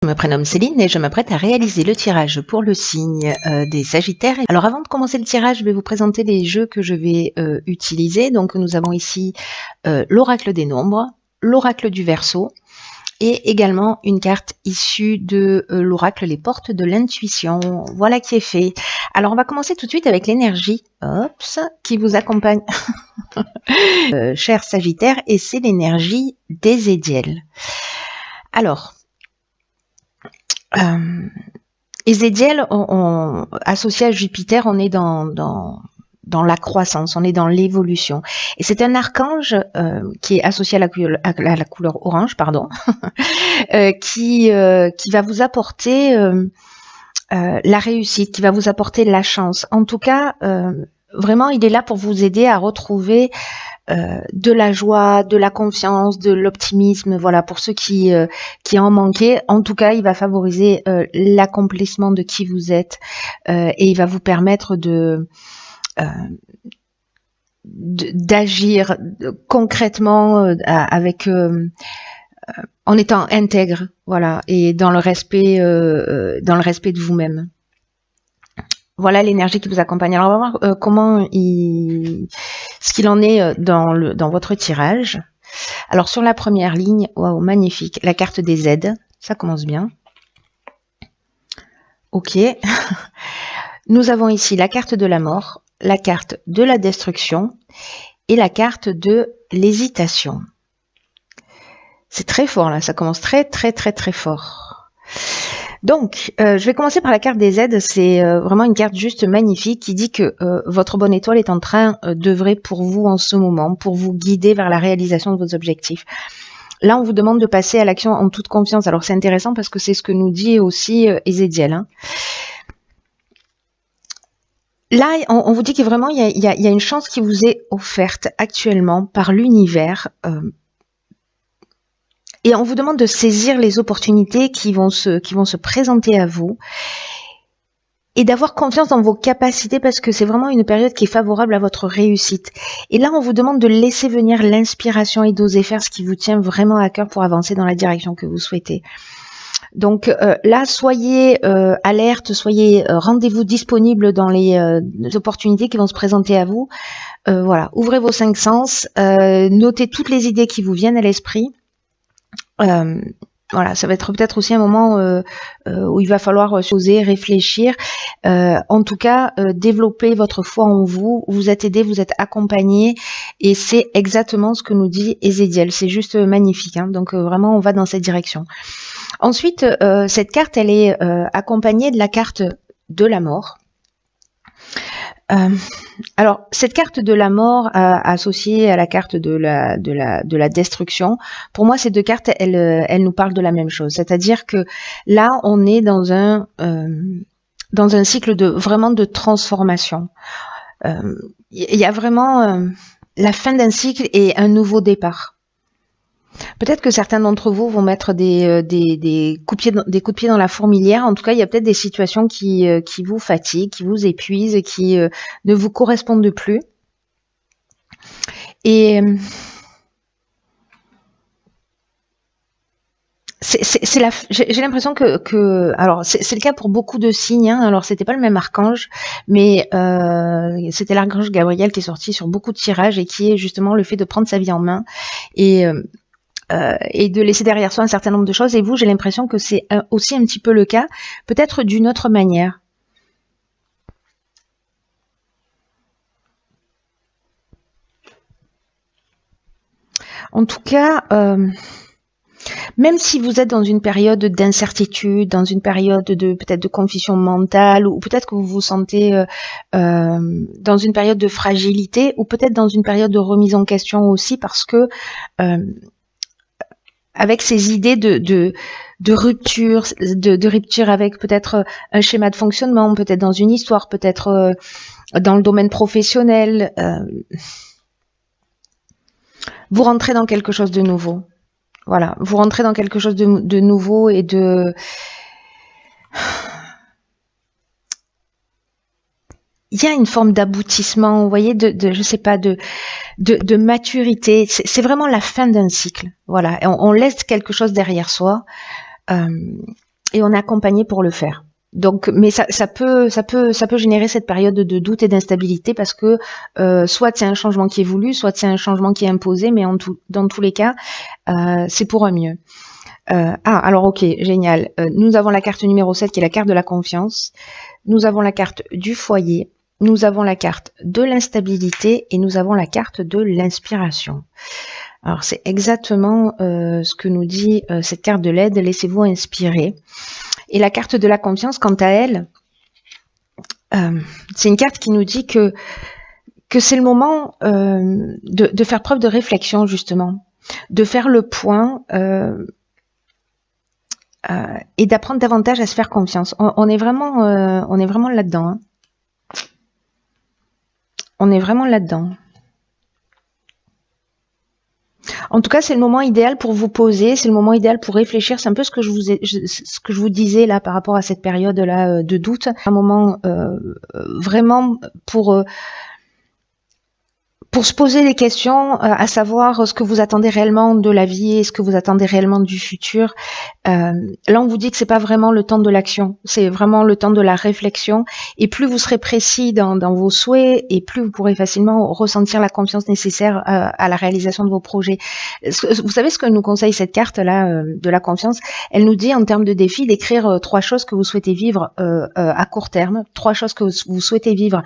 Je me prénomme Céline et je m'apprête à réaliser le tirage pour le signe des Sagittaires. Alors avant de commencer le tirage, je vais vous présenter les jeux que je vais utiliser. Donc nous avons ici l'oracle des nombres, l'oracle du Verseau et également une carte issue de l'oracle les portes de l'intuition. Voilà qui est fait. Alors on va commencer tout de suite avec l'énergie qui vous accompagne, chers Sagittaires, et c'est l'énergie d'Ézédiel. Alors, Ézédiel, associé à Jupiter, on est dans la croissance, on est dans l'évolution. Et c'est un archange qui est associé à la couleur orange, pardon, qui va vous apporter la réussite, qui va vous apporter la chance. En tout cas, vraiment, il est là pour vous aider à retrouver de la joie, de la confiance, de l'optimisme, voilà, pour ceux qui en manquaient. En tout cas, il va favoriser l'accomplissement de qui vous êtes et il va vous permettre d'agir concrètement avec en étant intègre, voilà, et dans le respect de vous-même. Voilà l'énergie qui vous accompagne. Alors on va voir ce qu'il en est dans votre tirage. Alors sur la première ligne, waouh, magnifique, la carte des aides, ça commence bien. Ok. Nous avons ici la carte de la mort, la carte de la destruction et la carte de l'hésitation. C'est très fort là, ça commence très fort. Donc, je vais commencer par la carte des aides. C'est vraiment une carte juste magnifique qui dit que votre bonne étoile est en train d'œuvrer pour vous en ce moment, pour vous guider vers la réalisation de vos objectifs. Là, on vous demande de passer à l'action en toute confiance. Alors, c'est intéressant parce que c'est ce que nous dit aussi Ézédiel. Hein. Là, on vous dit que vraiment, il y a une chance qui vous est offerte actuellement par l'univers. Et on vous demande de saisir les opportunités qui vont se présenter à vous et d'avoir confiance dans vos capacités parce que c'est vraiment une période qui est favorable à votre réussite. Et là, on vous demande de laisser venir l'inspiration et d'oser faire ce qui vous tient vraiment à cœur pour avancer dans la direction que vous souhaitez. Donc là, soyez alerte, rendez-vous disponible dans les opportunités qui vont se présenter à vous. Voilà, ouvrez vos 5 sens, notez toutes les idées qui vous viennent à l'esprit. Voilà, ça va être peut-être aussi un moment où il va falloir oser réfléchir. En tout cas, développer votre foi en vous. Vous êtes aidé, vous êtes accompagné, et c'est exactement ce que nous dit Ézédiel. C'est juste magnifique. Hein, donc vraiment, on va dans cette direction. Ensuite, cette carte, elle est accompagnée de la carte de la mort. Alors, cette carte de la mort associée à la carte de la destruction, pour moi, ces deux cartes, elles nous parlent de la même chose. C'est-à-dire que là, on est dans un cycle vraiment de transformation. Il y a vraiment la fin d'un cycle et un nouveau départ. Peut-être que certains d'entre vous vont mettre des coups de pied dans la fourmilière. En tout cas, il y a peut-être des situations qui vous fatiguent, qui vous épuisent, qui ne vous correspondent plus. Et j'ai l'impression que alors c'est le cas pour beaucoup de signes. Hein. Alors c'était pas le même archange, mais c'était l'archange Gabriel qui est sorti sur beaucoup de tirages et qui est justement le fait de prendre sa vie en main et de laisser derrière soi un certain nombre de choses. Et vous, j'ai l'impression que c'est aussi un petit peu le cas, peut-être d'une autre manière. En tout cas, même si vous êtes dans une période d'incertitude, dans une période peut-être de confusion mentale, ou peut-être que vous vous sentez dans une période de fragilité, ou peut-être dans une période de remise en question aussi, parce que avec ces idées de rupture, de rupture avec peut-être un schéma de fonctionnement, peut-être dans une histoire, peut-être dans le domaine professionnel, vous rentrez dans quelque chose de nouveau. Voilà, vous rentrez dans quelque chose de nouveau et il y a une forme d'aboutissement, vous voyez, je sais pas, de maturité. C'est vraiment la fin d'un cycle. Voilà, on laisse quelque chose derrière soi. et on est accompagné pour le faire. Donc, mais ça peut générer cette période de doute et d'instabilité parce que soit c'est un changement qui est voulu, soit c'est un changement qui est imposé, mais dans tous les cas, c'est pour un mieux. Alors ok, génial. Nous avons la carte numéro 7 qui est la carte de la confiance. Nous avons la carte du foyer. Nous avons la carte de l'instabilité et nous avons la carte de l'inspiration. Alors c'est exactement ce que nous dit cette carte de l'aide. Laissez-vous inspirer. Et la carte de la confiance, quant à elle, c'est une carte qui nous dit que c'est le moment de faire preuve de réflexion, justement, de faire le point et d'apprendre davantage à se faire confiance. On est vraiment là-dedans. Hein. On est vraiment là-dedans. En tout cas, c'est le moment idéal pour vous poser, c'est le moment idéal pour réfléchir. C'est un peu ce que je vous disais là par rapport à cette période-là de doute. Un moment vraiment pour se poser des questions, à savoir ce que vous attendez réellement de la vie et ce que vous attendez réellement du futur. Là, on vous dit que c'est pas vraiment le temps de l'action, c'est vraiment le temps de la réflexion. Et plus vous serez précis dans vos souhaits, et plus vous pourrez facilement ressentir la confiance nécessaire à la réalisation de vos projets. Vous savez ce que nous conseille cette carte-là de la confiance? Elle nous dit en termes de défi d'écrire 3 choses que vous souhaitez vivre à court terme, 3 choses que vous souhaitez vivre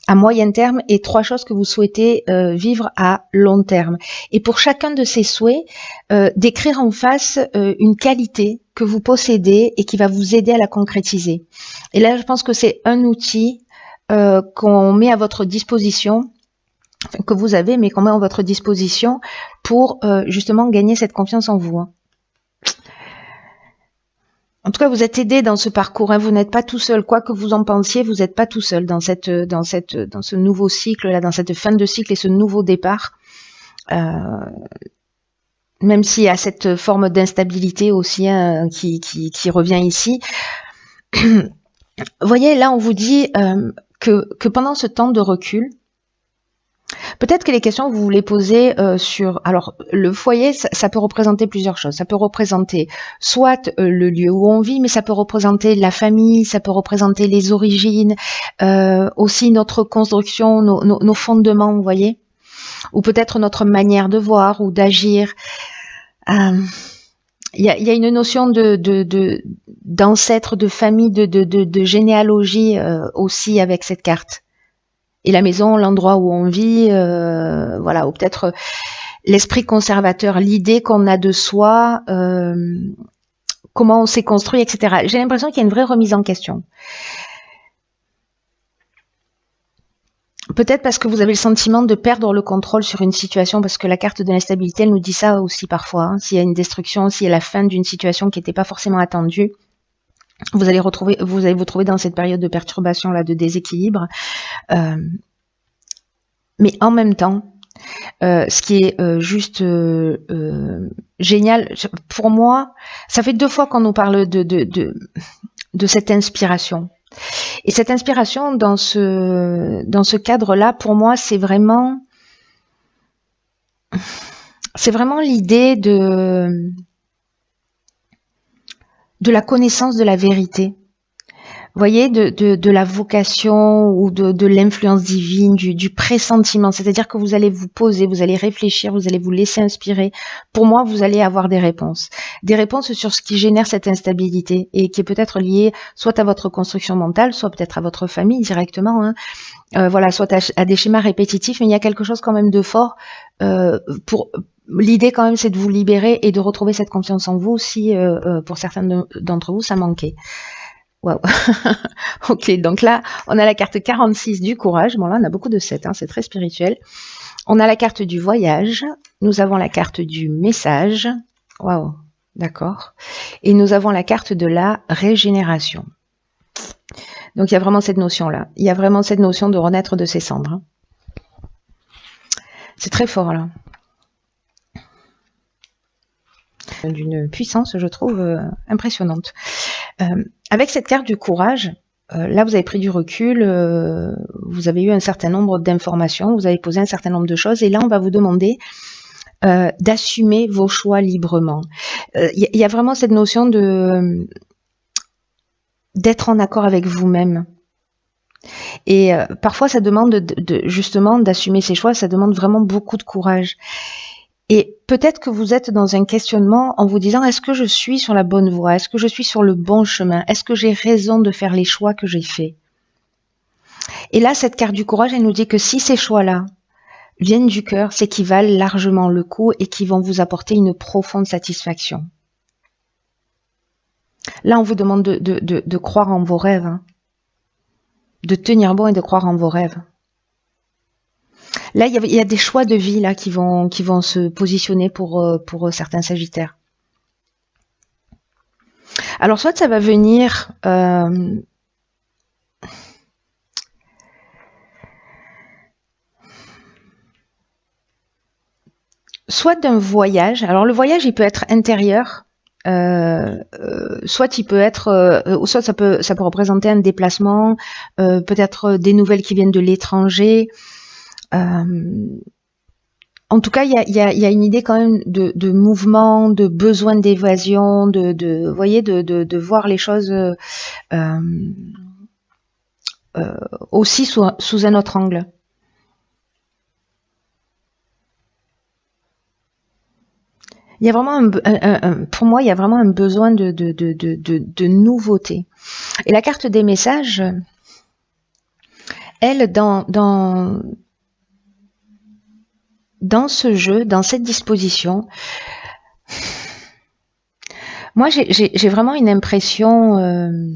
à moyen terme et 3 choses que vous souhaitez vivre à long terme. Et pour chacun de ces souhaits, d'écrire en face une qualité que vous possédez et qui va vous aider à la concrétiser. Et là, je pense que c'est un outil qu'on met à votre disposition, enfin, que vous avez, mais qu'on met à votre disposition pour justement gagner cette confiance en vous. Hein. En tout cas, vous êtes aidé dans ce parcours. Hein. Vous n'êtes pas tout seul. Quoi que vous en pensiez, vous n'êtes pas tout seul dans ce nouveau cycle là, dans cette fin de cycle et ce nouveau départ. Même s'il y a cette forme d'instabilité aussi hein, qui revient ici. Vous voyez, là, on vous dit que pendant ce temps de recul, peut-être que les questions que vous voulez poser sur... Alors, le foyer, ça peut représenter plusieurs choses. Ça peut représenter soit le lieu où on vit, mais ça peut représenter la famille, ça peut représenter les origines, aussi notre construction, nos fondements, vous voyez, ou peut-être notre manière de voir ou d'agir. Il y a une notion d'ancêtre, de famille, de généalogie aussi avec cette carte. Et la maison, l'endroit où on vit, voilà, ou peut-être l'esprit conservateur, l'idée qu'on a de soi, comment on s'est construit, etc. J'ai l'impression qu'il y a une vraie remise en question. Peut-être parce que vous avez le sentiment de perdre le contrôle sur une situation, parce que la carte de l'instabilité, elle nous dit ça aussi parfois. Hein. S'il y a une destruction, s'il y a la fin d'une situation qui n'était pas forcément attendue, vous allez vous trouver dans cette période de perturbation là, de déséquilibre. Mais en même temps, ce qui est juste génial, pour moi, ça fait 2 fois qu'on nous parle de cette inspiration. Et cette inspiration dans ce cadre-là, pour moi, c'est vraiment l'idée de la connaissance de la vérité. Vous voyez, de la vocation ou de l'influence divine, du pressentiment. C'est-à-dire que vous allez vous poser, vous allez réfléchir, vous allez vous laisser inspirer. Pour moi, vous allez avoir des réponses. Des réponses sur ce qui génère cette instabilité et qui est peut-être lié soit à votre construction mentale, soit peut-être à votre famille directement. Hein. Voilà, soit à des schémas répétitifs. Mais il y a quelque chose quand même de fort pour... L'idée quand même, c'est de vous libérer et de retrouver cette confiance en vous si, pour certains d'entre vous, ça manquait. Wow. Ok, donc là, on a la carte 46 du courage. Bon, là, on a beaucoup de 7, hein, c'est très spirituel. On a la carte du voyage. Nous avons la carte du message. Waouh, d'accord. Et nous avons la carte de la régénération. Donc, il y a vraiment cette notion-là. Il y a vraiment cette notion de renaître de ses cendres. C'est très fort, là. D'une puissance, je trouve, impressionnante. Avec cette carte du courage, là vous avez pris du recul, vous avez eu un certain nombre d'informations, vous avez posé un certain nombre de choses, et là on va vous demander d'assumer vos choix librement. Il y a vraiment cette notion de d'être en accord avec vous-même. Et parfois, ça demande justement d'assumer ses choix, ça demande vraiment beaucoup de courage. Et peut-être que vous êtes dans un questionnement en vous disant, est-ce que je suis sur la bonne voie? Est-ce que je suis sur le bon chemin? Est-ce que j'ai raison de faire les choix que j'ai faits? Et là, cette carte du courage, elle nous dit que si ces choix-là viennent du cœur, c'est qu'ils valent largement le coup et qu'ils vont vous apporter une profonde satisfaction. Là, on vous demande de croire en vos rêves, hein, de tenir bon et de croire en vos rêves. Là, il y a des choix de vie là qui vont se positionner pour certains Sagittaires. Alors, soit ça va venir soit d'un voyage. Alors, le voyage, il peut être intérieur, soit il peut être, soit ça peut représenter un déplacement, peut-être des nouvelles qui viennent de l'étranger. En tout cas, il y a une idée quand même de mouvement, de besoin d'évasion, vous voyez, de voir les choses aussi sous un autre angle. Il y a vraiment pour moi, il y a vraiment un besoin de nouveauté. Et la carte des messages, elle, dans ce jeu, dans cette disposition, moi j'ai vraiment une impression.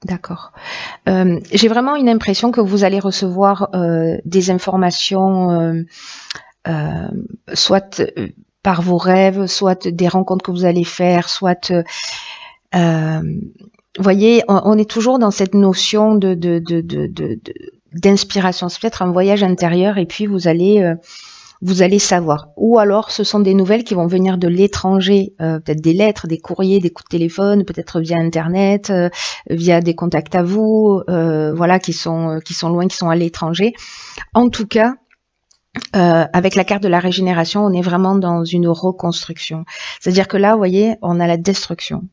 D'accord. J'ai vraiment une impression que vous allez recevoir des informations, soit par vos rêves, soit des rencontres que vous allez faire, soit vous voyez, on est toujours dans cette notion d'inspiration. C'est peut-être un voyage intérieur et puis vous allez savoir. Ou alors, ce sont des nouvelles qui vont venir de l'étranger, peut-être des lettres, des courriers, des coups de téléphone, peut-être via Internet, via des contacts à vous, voilà, qui sont loin, qui sont à l'étranger. En tout cas, avec la carte de la régénération, on est vraiment dans une reconstruction. C'est-à-dire que là, vous voyez, on a la destruction.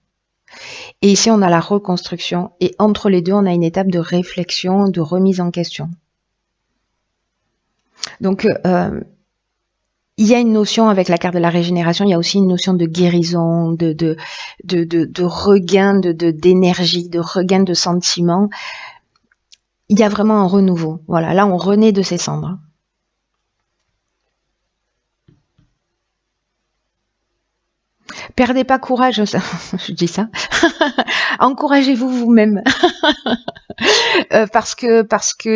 Et ici, on a la reconstruction. Et entre les deux, on a une étape de réflexion, de remise en question. Donc, il y a une notion avec la carte de la régénération, il y a aussi une notion de guérison, de regain d'énergie, de regain de sentiments. Il y a vraiment un renouveau. Voilà, là, on renaît de ses cendres. Perdez pas courage, je dis ça. Encouragez-vous vous-même. parce que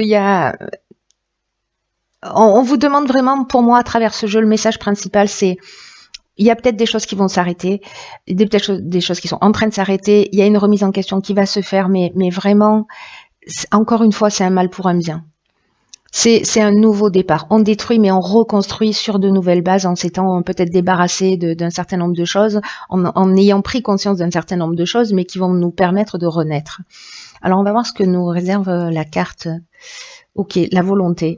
il y a... On vous demande vraiment, pour moi, à travers ce jeu, le message principal, c'est il y a peut-être des choses qui vont s'arrêter, peut-être des choses qui sont en train de s'arrêter, il y a une remise en question qui va se faire, mais vraiment, encore une fois, c'est un mal pour un bien. C'est un nouveau départ. On détruit, mais on reconstruit sur de nouvelles bases en s'étant peut-être débarrassé d'un certain nombre de choses, en ayant pris conscience d'un certain nombre de choses, mais qui vont nous permettre de renaître. Alors, on va voir ce que nous réserve la carte. Ok, la volonté.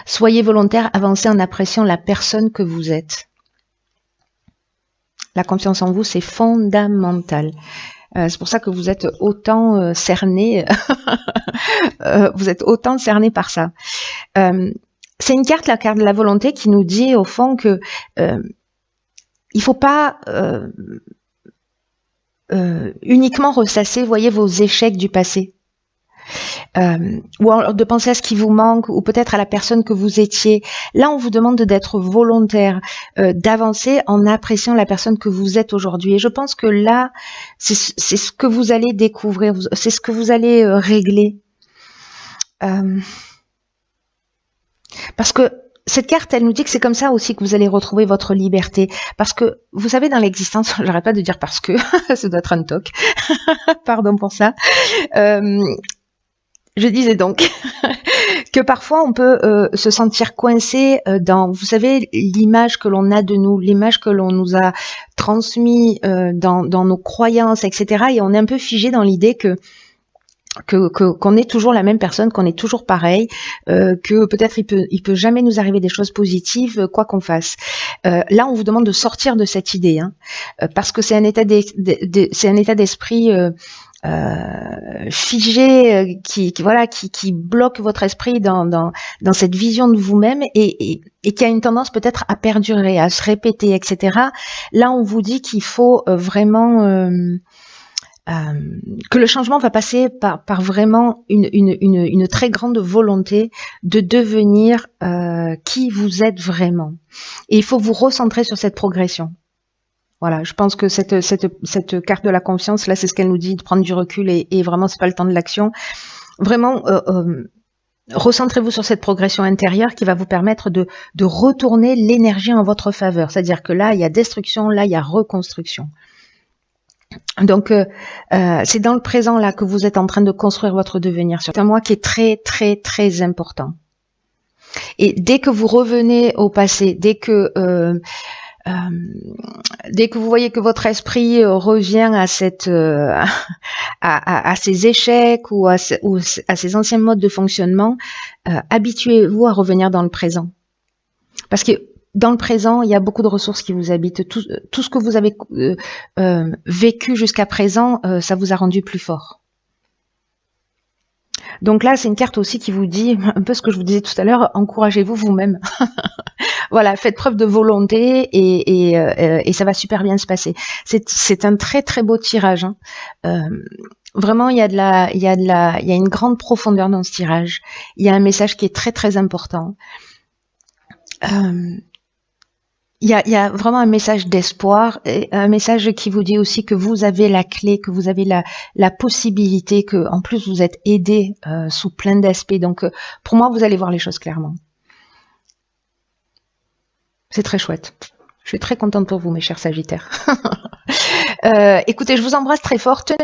Soyez volontaire, avancez en appréciant la personne que vous êtes. La confiance en vous, c'est fondamental. C'est pour ça que vous êtes autant cerné, vous êtes autant cerné par ça. C'est une carte, la carte de la volonté, qui nous dit au fond que il faut pas uniquement ressasser, voyez, vos échecs du passé. Ou alors de penser à ce qui vous manque, ou peut-être à la personne que vous étiez. Là, on vous demande d'être volontaire, d'avancer en appréciant la personne que vous êtes aujourd'hui. Et je pense que là, c'est ce que vous allez découvrir, c'est ce que vous allez régler. Parce que cette carte, elle nous dit que c'est comme ça aussi que vous allez retrouver votre liberté. Parce que, vous savez, dans l'existence, j'arrête pas de dire parce que, ça doit être un toc, pardon pour ça. Je disais donc que parfois on peut se sentir coincé dans, vous savez, l'image que l'on a de nous, l'image que l'on nous a transmise dans nos croyances, etc. Et on est un peu figé dans l'idée que qu'on est toujours la même personne, qu'on est toujours pareil, que peut-être il peut jamais nous arriver des choses positives, quoi qu'on fasse. Là, on vous demande de sortir de cette idée, hein, parce que c'est un état d'esprit figé, qui bloque votre esprit dans cette vision de vous-même et qui a une tendance peut-être à perdurer, à se répéter, etc. Là, on vous dit qu'il faut vraiment que le changement va passer par vraiment une très grande volonté de devenir qui vous êtes vraiment. Et il faut vous recentrer sur cette progression. Voilà, je pense que cette carte de la confiance, là, c'est ce qu'elle nous dit, de prendre du recul et vraiment, c'est pas le temps de l'action. Vraiment, recentrez-vous sur cette progression intérieure qui va vous permettre de retourner l'énergie en votre faveur. C'est-à-dire que là, il y a destruction, là, il y a reconstruction. Donc, c'est dans le présent là que vous êtes en train de construire votre devenir. C'est un mois qui est très, très, très important. Et dès que vous revenez au passé, dès que vous voyez que votre esprit revient à ces échecs ou à ces anciens modes de fonctionnement, habituez-vous à revenir dans le présent. Parce que dans le présent, il y a beaucoup de ressources qui vous habitent. Tout ce que vous avez vécu jusqu'à présent, ça vous a rendu plus fort. Donc là, c'est une carte aussi qui vous dit un peu ce que je vous disais tout à l'heure, encouragez-vous vous-même. Voilà, faites preuve de volonté et ça va super bien se passer. C'est un très très beau tirage, hein. Vraiment, il y a une grande profondeur dans ce tirage. Il y a un message qui est très très important. Il y a vraiment un message d'espoir, et un message qui vous dit aussi que vous avez la clé, que vous avez la possibilité, que en plus vous êtes aidé sous plein d'aspects. Donc pour moi, vous allez voir les choses clairement. C'est très chouette. Je suis très contente pour vous, mes chers Sagittaires. Écoutez, je vous embrasse très fort. Tenez